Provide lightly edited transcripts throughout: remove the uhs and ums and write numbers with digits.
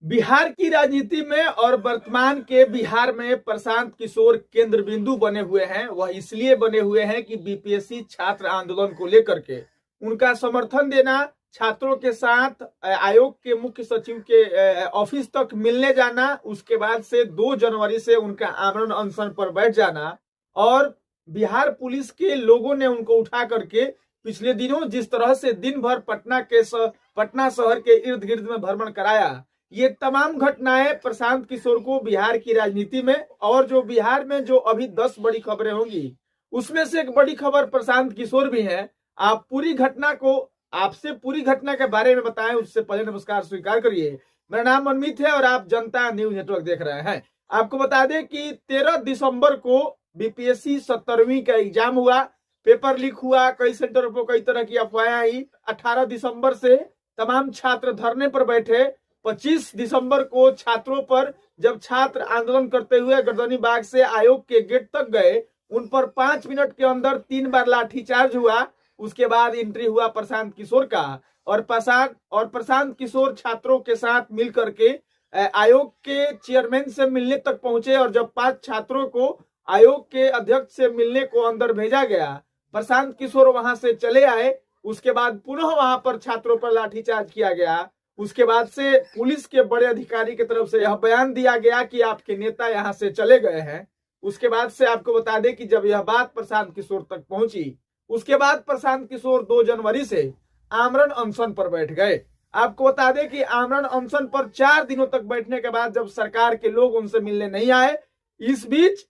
बिहार की राजनीति में और वर्तमान के बिहार में प्रशांत किशोर केंद्र बिंदु बने हुए हैं। वह इसलिए बने हुए हैं कि बीपीएससी छात्र आंदोलन को लेकर के उनका समर्थन देना, छात्रों के साथ आयोग के मुख्य सचिव के ऑफिस तक मिलने जाना, उसके बाद से 2 जनवरी से उनका आमरण अनशन पर बैठ जाना और बिहार पुलिस के लोगों ने उनको उठा करके पिछले दिनों जिस तरह से दिन भर पटना शहर के इर्द गिर्द में भ्रमण कराया, ये तमाम घटनाएं प्रशांत किशोर को बिहार की राजनीति में और जो बिहार में जो अभी 10 बड़ी खबरें होंगी उसमें से एक बड़ी खबर प्रशांत किशोर भी है। आप पूरी घटना को आपसे पूरी घटना के बारे में बताएं उससे पहले नमस्कार स्वीकार करिए। मेरा नाम मनमीत है और आप जनता न्यूज नेटवर्क देख रहे हैं। आपको बता दें कि 13 दिसंबर को बीपीएससी 17वीं का एग्जाम हुआ, पेपर लीक हुआ, कई सेंटरों पर कई तरह की अफवाहें आई। 18 दिसंबर से तमाम छात्र धरने पर बैठे। 25 दिसंबर को छात्रों पर जब छात्र आंदोलन करते हुए गर्दनी बाग से आयोग के गेट तक गए, उन पर 5 मिनट के अंदर 3 बार लाठीचार्ज हुआ। उसके बाद एंट्री हुआ प्रशांत किशोर का और प्रशांत किशोर छात्रों के साथ मिलकर के आयोग के चेयरमैन से मिलने तक पहुंचे और जब 5 छात्रों को आयोग के अध्यक्ष से मिलने को अंदर भेजा गया, प्रशांत किशोर वहां से चले आए। उसके बाद पुनः वहां पर छात्रों पर लाठीचार्ज किया गया। उसके बाद से पुलिस के बड़े अधिकारी की तरफ से यह बयान दिया गया कि आपके नेता यहां से चले गए हैं। उसके बाद से आपको बता दें कि जब यह बात प्रशांत किशोर तक पहुंची, उसके बाद प्रशांत किशोर 2 जनवरी से आमरण अनशन पर बैठ गए। आपको बता दें कि आमरण अनशन पर 4 दिनों तक बैठने के बाद जब सरकार के लोग उनसे मिलने नहीं आए, इस बीच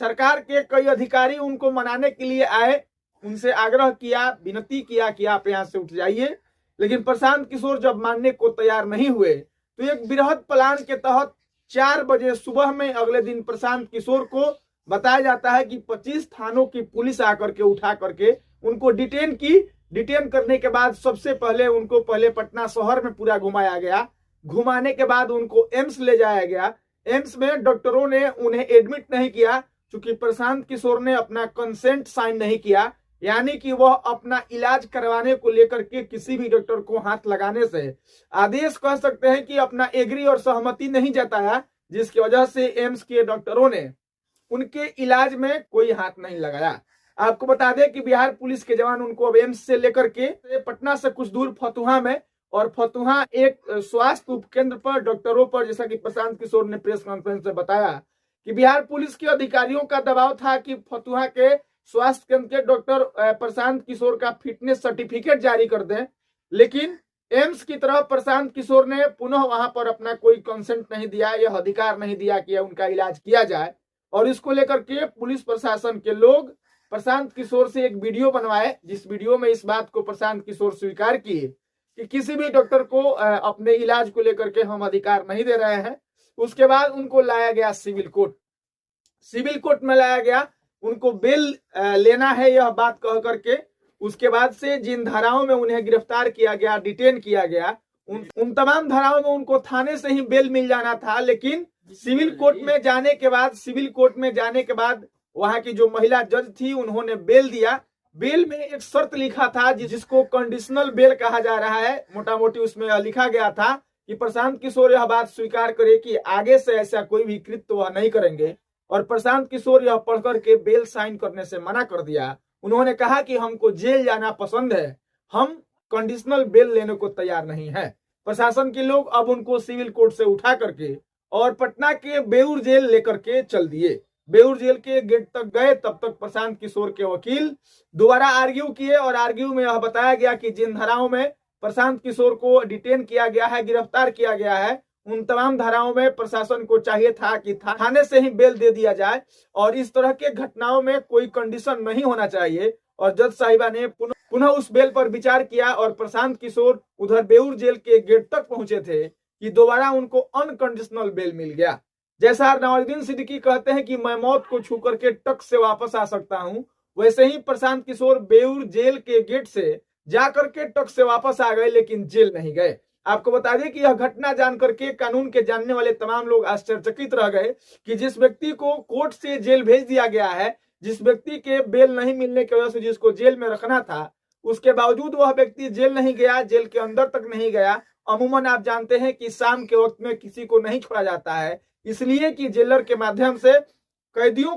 सरकार के कई अधिकारी उनको मनाने के लिए आए, उनसे आग्रह किया, विनती किया कि आप यहां से उठ जाइए। लेकिन प्रशांत किशोर जब मानने को तैयार नहीं हुए तो एक बृहद प्लान के तहत 4 बजे सुबह में अगले दिन प्रशांत किशोर को बताया जाता है कि 25 थानों की पुलिस आकर के उठा करके उनको डिटेन की। डिटेन करने के बाद सबसे पहले उनको पटना शहर में पूरा घुमाया गया। घुमाने के बाद उनको एम्स ले जाया गया। एम्स में डॉक्टरों ने उन्हें एडमिट नहीं किया क्योंकि प्रशांत किशोर ने अपना कंसेंट साइन नहीं किया, यानी कि वह अपना इलाज करवाने को लेकर के किसी भी डॉक्टर को हाथ लगाने से आदेश कह सकते हैं कि अपना एग्री और सहमति नहीं जताया, जिसकी वजह से एम्स के डॉक्टरों ने उनके इलाज में कोई हाथ नहीं लगाया। आपको बता दें कि बिहार पुलिस के जवान उनको अब एम्स से लेकर के पटना से कुछ दूर फतुहा में और फतुहा एक स्वास्थ्य उपकेंद्र पर डॉक्टरों पर, जैसा कि प्रशांत किशोर ने प्रेस कॉन्फ्रेंस में बताया कि बिहार पुलिस के अधिकारियों का दबाव था कि फतुहा के स्वास्थ्य केंद्र के डॉक्टर प्रशांत किशोर का फिटनेस सर्टिफिकेट जारी कर दें। लेकिन एम्स की तरफ प्रशांत किशोर ने पुनः वहां पर अपना कोई कंसेंट नहीं दिया, यह अधिकार नहीं दिया कि उनका इलाज किया जाए। और इसको लेकर के पुलिस प्रशासन के लोग प्रशांत किशोर से एक वीडियो बनवाए, जिस वीडियो में इस बात को प्रशांत किशोर स्वीकार किए कि किसी भी डॉक्टर को अपने इलाज को लेकर के हम अधिकार नहीं दे रहे हैं। उसके बाद उनको लाया गया सिविल कोर्ट में लाया गया। उनको बेल लेना है यह बात कह करके उसके बाद से जिन धाराओं में उन्हें गिरफ्तार किया गया, डिटेन किया गया, उन तमाम धाराओं में उनको थाने से ही बेल मिल जाना था। लेकिन सिविल कोर्ट में जाने के बाद वहां की जो महिला जज थी उन्होंने बेल दिया। बेल में एक शर्त लिखा था जिसको कंडीशनल बेल कहा जा रहा है। मोटा मोटी उसमें लिखा गया था कि प्रशांत किशोर यह बात स्वीकार करे कि आगे से ऐसा कोई भी कृत्य वह नहीं करेंगे। और प्रशांत किशोर यह पढ़कर के बेल साइन करने से मना कर दिया। उन्होंने कहा कि हमको जेल जाना पसंद है, हम कंडीशनल बेल लेने को तैयार नहीं है। प्रशासन के लोग अब उनको सिविल कोर्ट से उठा करके और पटना के बेउर जेल लेकर के चल दिए। बेउर जेल के गेट तक गए, तब तक प्रशांत किशोर के वकील दोबारा आर्ग्यू किए और आर्ग्यू में यह बताया गया कि जिन धाराओं में प्रशांत किशोर को डिटेन किया गया है, गिरफ्तार किया गया है, उन तमाम धाराओं में प्रशासन को चाहिए था कि थाने से ही बेल दे दिया जाए और इस तरह के घटनाओं में कोई कंडीशन नहीं होना चाहिए। और जज साहिबा ने पुनः उस बेल पर विचार किया और प्रशांत किशोर उधर बेउर जेल के गेट तक पहुंचे थे कि दोबारा उनको अनकंडीशनल बेल मिल गया। जैसा नवाजुद्दीन सिद्दीकी कहते हैं कि मैं मौत को छू करके टक से वापस आ सकता हूं, वैसे ही प्रशांत किशोर बेउर जेल के गेट से जाकर के टक से वापस आ गए, लेकिन जेल नहीं गए। आपको बता दें कि यह घटना जानकर के कानून के जानने वाले तमाम लोग आश्चर्यचकित रह गए कि जिस व्यक्ति को कोर्ट से जेल भेज दिया गया है, जिस व्यक्ति के बेल नहीं मिलने की वजह से जिसको जेल में रखना था, उसके बावजूद वह व्यक्ति जेल नहीं गया, जेल के अंदर तक नहीं गया अमूमन आप जानते हैं कि शाम के वक्त में किसी को नहीं छोड़ा जाता है, इसलिए कि जेलर के माध्यम से कैदियों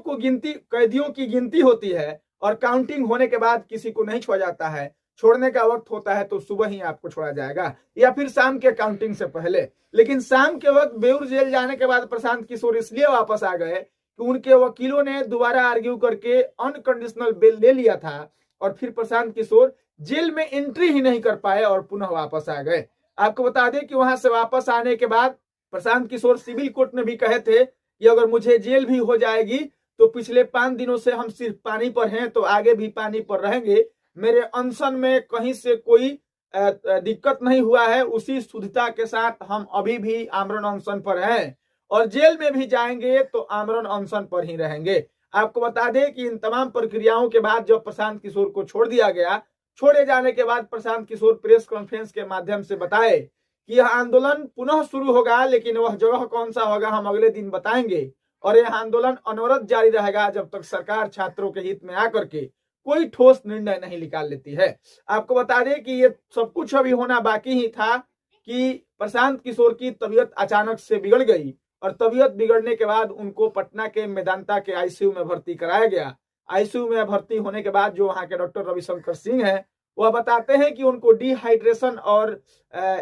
की गिनती होती है और काउंटिंग होने के बाद किसी को नहीं छोड़ा जाता है। छोड़ने का वक्त होता है तो सुबह ही आपको छोड़ा जाएगा या फिर शाम के काउंटिंग से पहले। लेकिन शाम के वक्त बेऊर जेल जाने के बाद प्रशांत किशोर इसलिए वापस आ गए कि उनके वकीलों ने दोबारा आर्ग्यू करके अनकंडीशनल बेल ले लिया था और फिर प्रशांत किशोर जेल में एंट्री ही नहीं कर पाए और पुनः वापस आ गए। आपको बता दें कि वहां से वापस आने के बाद प्रशांत किशोर सिविल कोर्ट में भी कहे थे कि अगर मुझे जेल भी हो जाएगी तो पिछले 5 दिनों से हम सिर्फ पानी पर हैं तो आगे भी पानी पर रहेंगे। मेरे अनशन में कहीं से कोई दिक्कत नहीं हुआ है, उसी शुद्धता के साथ हम अभी भी आमरण अनशन पर हैं और जेल में भी जाएंगे तो आमरण अनशन पर ही रहेंगे। आपको बता दें कि इन तमाम प्रक्रियाओं के बाद जब प्रशांत किशोर को छोड़ दिया गया, छोड़े जाने के बाद प्रशांत किशोर प्रेस कॉन्फ्रेंस के माध्यम से बताए कि यह आंदोलन पुनः शुरू होगा, लेकिन वह जगह कौन सा होगा हम अगले दिन बताएंगे और यह आंदोलन अनवरत जारी रहेगा जब तक सरकार छात्रों के हित में आकर के कोई ठोस निर्णय नहीं निकाल लेती है। आपको बता दें कि ये सब कुछ अभी होना बाकी ही था कि प्रशांत किशोर की तबीयत अचानक से बिगड़ गई और तबीयत बिगड़ने के बाद उनको पटना के मेदांता के आईसीयू में भर्ती कराया गया। आईसीयू में भर्ती होने के बाद जो वहां के डॉक्टर रविशंकर सिंह हैं वह बताते हैं कि उनको डिहाइड्रेशन और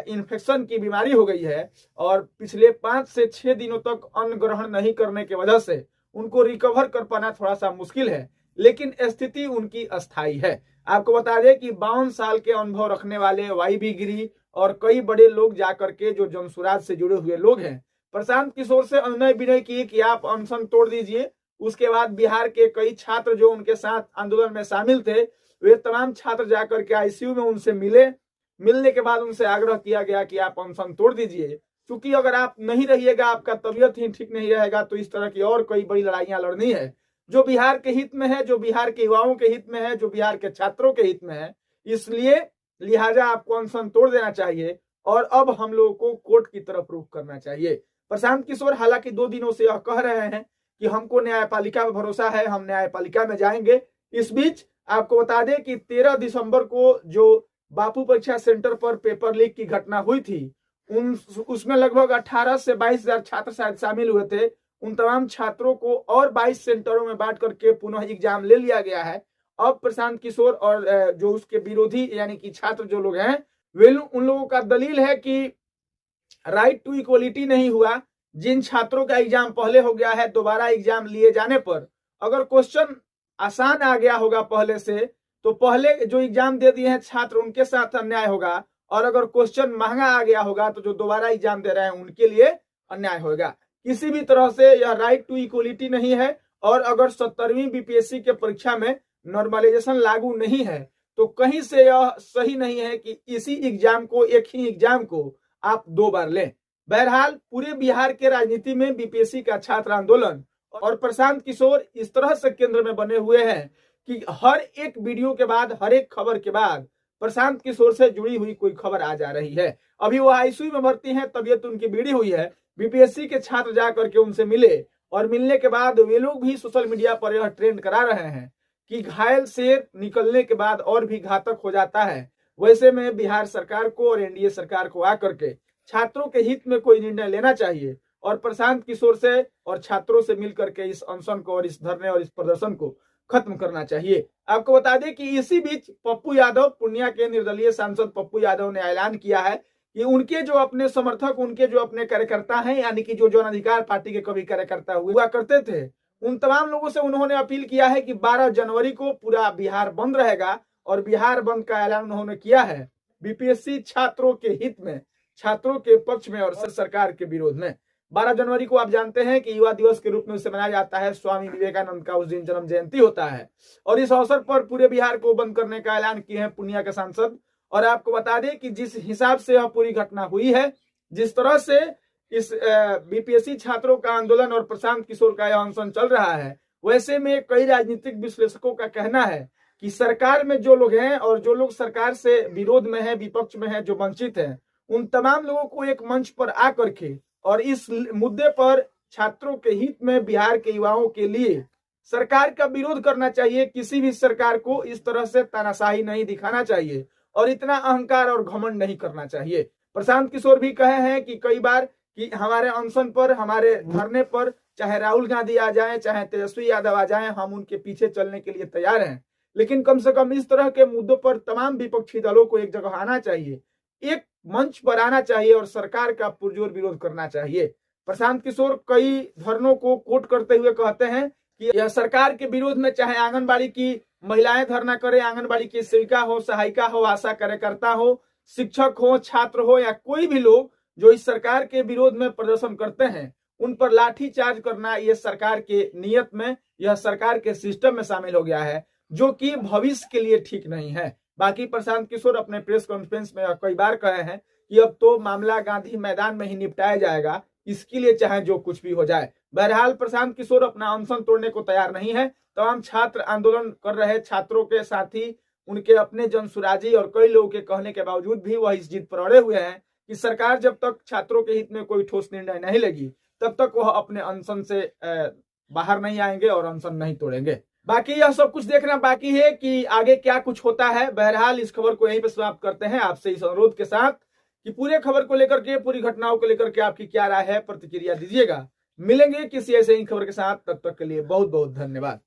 इन्फेक्शन की बीमारी हो गई है और पिछले 5 से 6 दिनों तक अन्न ग्रहण नहीं करने की वजह से उनको रिकवर कर पाना थोड़ा सा मुश्किल है, लेकिन स्थिति उनकी अस्थायी है। आपको बता दें कि 52 साल के अनुभव रखने वाले वाई गिरी और कई बड़े लोग जाकर के जो जमसुराज से जुड़े हुए लोग हैं प्रशांत किशोर से अनुनय विनय किए कि आप अनशन तोड़ दीजिए। उसके बाद बिहार के कई छात्र जो उनके साथ आंदोलन में शामिल थे वे तमाम छात्र जाकर के आईसीयू में उनसे मिलने के बाद उनसे आग्रह किया गया कि आप अनशन तोड़ दीजिए, क्योंकि अगर आप नहीं रहिएगा, आपका तबीयत ही ठीक नहीं रहेगा तो इस तरह की और कई बड़ी लड़ाइयां लड़नी है जो बिहार के हित में है, जो बिहार के युवाओं के हित में है, जो बिहार के छात्रों के हित में है। इसलिए लिहाजा आपको अनशन तोड़ देना चाहिए और अब हम लोगों को कोर्ट की तरफ रुख करना चाहिए। प्रशांत किशोर हालांकि 2 दिनों से यह कह रहे हैं कि हमको न्यायपालिका पर भरोसा है, हम न्यायपालिका में जाएंगे। इस बीच आपको बता दें कि 13 दिसंबर को जो बापू परीक्षा सेंटर पर पेपर लीक की घटना हुई थी उसमें लगभग 18 से 22,000 छात्र शायद शामिल हुए थे। उन तमाम छात्रों को और 22 सेंटरों में बांट करके पुनः एग्जाम ले लिया गया है। अब प्रशांत किशोर और जो उसके विरोधी यानी कि छात्र जो लोग हैं वे उन लोगों का दलील है कि राइट टू इक्वलिटी नहीं हुआ। जिन छात्रों का एग्जाम पहले हो गया है दोबारा एग्जाम लिए जाने पर अगर क्वेश्चन आसान आ गया होगा पहले से तो पहले जो एग्जाम दे दिए हैं छात्र उनके साथ अन्याय होगा, और अगर क्वेश्चन महंगा आ गया होगा तो जो दोबारा एग्जाम दे रहे हैं उनके लिए अन्याय होगा। किसी भी तरह से यह राइट टू इक्वलिटी नहीं है और अगर 70वीं बीपीएससी के परीक्षा में नॉर्मलाइजेशन लागू नहीं है तो कहीं से यह सही नहीं है कि इसी एग्जाम को, एक ही एग्जाम को आप 2 बार लें। बहरहाल पूरे बिहार के राजनीति में बीपीएससी का छात्र आंदोलन और प्रशांत किशोर इस तरह से केंद्र में बने हुए हैं कि हर एक वीडियो के बाद, हर एक खबर के बाद प्रशांत किशोर से जुड़ी हुई कोई खबर आ जा रही है। अभी वो आईसीयू में भर्ती हैं, तबीयत उनकी बिगड़ी हुई है। बीपीएससी के छात्र जाकर के उनसे मिले और मिलने के बाद वे लोग भी सोशल मीडिया पर यह ट्रेंड करा रहे हैं कि घायल शेर निकलने के बाद और भी घातक हो जाता है। वैसे में बिहार सरकार को और एनडीए सरकार को आकर के छात्रों के हित में कोई निर्णय लेना चाहिए और प्रशांत किशोर से और छात्रों से मिलकर के इस अनशन को और इस धरने और इस प्रदर्शन को खत्म करना चाहिए। आपको बता दें कि इसी बीच पप्पू यादव, पूर्णिया के निर्दलीय सांसद पप्पू यादव ने ऐलान किया है कि उनके जो अपने समर्थक, उनके जो अपने कार्यकर्ता हैं, यानी कि जो जन अधिकार पार्टी के कभी कार्यकर्ता हुआ करते थे, उन तमाम लोगों से उन्होंने अपील किया है कि 12 जनवरी को पूरा बिहार बंद रहेगा और बिहार बंद का ऐलान उन्होंने किया है बीपीएससी छात्रों के हित में, छात्रों के पक्ष में और सरकार के विरोध में। 12 जनवरी को आप जानते हैं कि युवा दिवस के रूप में उसे मनाया जाता है। स्वामी विवेकानंद का उस दिन जन्म जयंती होता है और इस अवसर पर पूरे बिहार को बंद करने का ऐलान किए हैं पूर्णिया के सांसद। और आपको बता दें कि जिस हिसाब से यह पूरी घटना हुई है, जिस तरह से इस बीपीएससी छात्रों का आंदोलन और प्रशांत किशोर का यह अनशन चल रहा है, वैसे में कई राजनीतिक विश्लेषकों का कहना है कि सरकार में जो लोग हैं और जो लोग सरकार से विरोध में है, विपक्ष में है, जो वंचित हैं, उन तमाम लोगों को एक मंच पर आकर के और इस मुद्दे पर छात्रों के हित में बिहार के युवाओं के लिए सरकार का विरोध करना चाहिए। किसी भी सरकार को इस तरह से तानाशाही नहीं दिखाना चाहिए और इतना अहंकार और घमंड नहीं करना चाहिए। प्रशांत किशोर भी कहे हैं कि कई बार कि हमारे अनशन पर, हमारे धरने पर चाहे राहुल गांधी आ जाएं, चाहे तेजस्वी यादव आ जाएं, हम उनके पीछे चलने के लिए तैयार हैं। लेकिन कम से कम इस तरह के मुद्दों पर तमाम विपक्षी दलों को एक जगह आना चाहिए, एक मंच पर आना चाहिए और सरकार का पुरजोर विरोध करना चाहिए। प्रशांत किशोर कई धरनों को कोट करते हुए कहते हैं कि यह सरकार के विरोध में चाहे आंगनबाड़ी की महिलाएं धरना करें, आंगनबाड़ी की सेविका हो, सहायिका हो, आशा कार्यकर्ता हो, शिक्षक हो, छात्र हो या कोई भी लोग जो इस सरकार के विरोध में प्रदर्शन करते हैं, उन पर लाठी चार्ज करना यह सरकार के नियत में, यह सरकार के सिस्टम में शामिल हो गया है, जो कि भविष्य के लिए ठीक नहीं है। बाकी प्रशांत किशोर अपने प्रेस कॉन्फ्रेंस में कई बार कहे हैं कि अब तो मामला गांधी मैदान में ही निपटाया जाएगा, इसके लिए चाहे जो कुछ भी हो जाए। बहरहाल प्रशांत किशोर अपना अनशन तोड़ने को तैयार नहीं है। तमाम छात्र आंदोलन कर रहे छात्रों के साथी, उनके अपने जनसुराजी और कई लोगों के कहने के बावजूद भी वह इस जिद पर अड़े हुए हैं कि सरकार जब तक छात्रों के हित में कोई ठोस निर्णय नहीं लेगी तब तक वह अपने अनशन से बाहर नहीं आएंगे और अनशन नहीं तोड़ेंगे। बाकी यह सब कुछ देखना बाकी है कि आगे क्या कुछ होता है। बहरहाल इस खबर को यहीं पे समाप्त करते हैं, आपसे इस अनुरोध के साथ कि पूरे खबर को लेकर के, पूरी घटनाओं को लेकर के आपकी क्या राय है, प्रतिक्रिया दीजिएगा। मिलेंगे किसी ऐसे ही खबर के साथ, तब तक के लिए बहुत बहुत धन्यवाद।